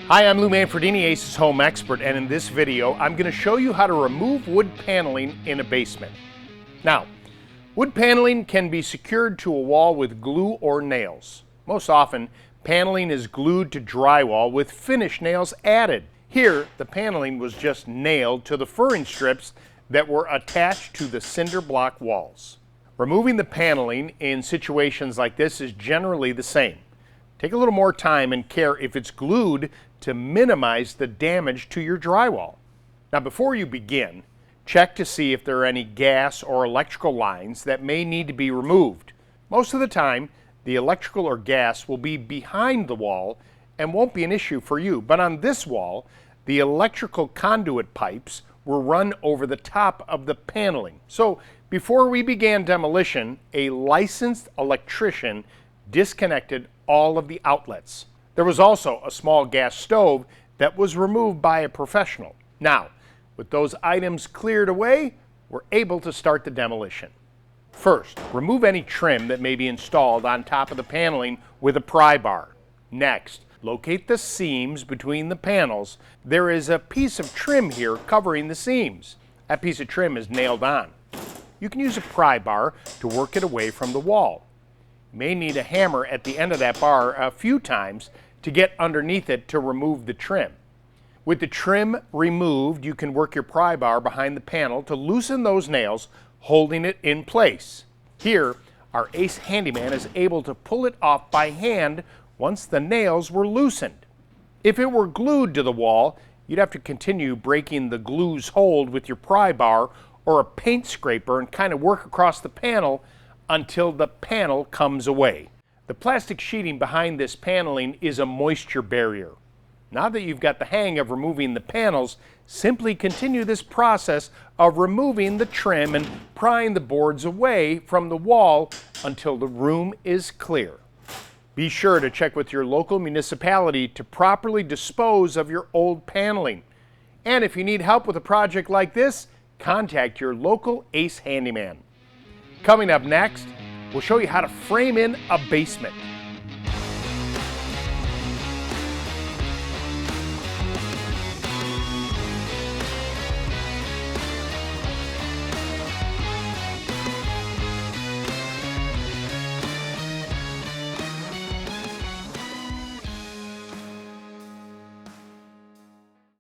Hi, I'm Manfredini, Ace's home expert, and in this video, I'm going to show you how to remove wood paneling in a basement. Now, wood paneling can be secured to a wall with glue or nails. Most often, paneling is glued to drywall with finish nails added. Here, the paneling was just nailed to the furring strips that were attached to the cinder block walls. Removing the paneling in situations like this is generally the same. Take a little more time and care if it's glued to minimize the damage to your drywall. Now, before you begin, check to see if there are any gas or electrical lines that may need to be removed. Most of the time, the electrical or gas will be behind the wall and won't be an issue for you. But on this wall, the electrical conduit pipes were run over the top of the paneling. So before we began demolition, a licensed electrician disconnected all of the outlets. There was also a small gas stove that was removed by a professional. Now, with those items cleared away, we're able to start the demolition. First, remove any trim that may be installed on top of the paneling with a pry bar. Next, locate the seams between the panels. There is a piece of trim here covering the seams. That piece of trim is nailed on. You can use a pry bar to work it away from the wall. You may need a hammer at the end of that bar a few times to get underneath it to remove the trim. With the trim removed, you can work your pry bar behind the panel to loosen those nails, holding it in place. Here, our Ace handyman is able to pull it off by hand once the nails were loosened. If it were glued to the wall, you'd have to continue breaking the glue's hold with your pry bar or a paint scraper and kind of work across the panel until the panel comes away. The plastic sheeting behind this paneling is a moisture barrier. Now that you've got the hang of removing the panels, simply continue this process of removing the trim and prying the boards away from the wall until the room is clear. Be sure to check with your local municipality to properly dispose of your old paneling. And if you need help with a project like this, contact your local Ace handyman. Coming up next, we'll show you how to frame in a basement.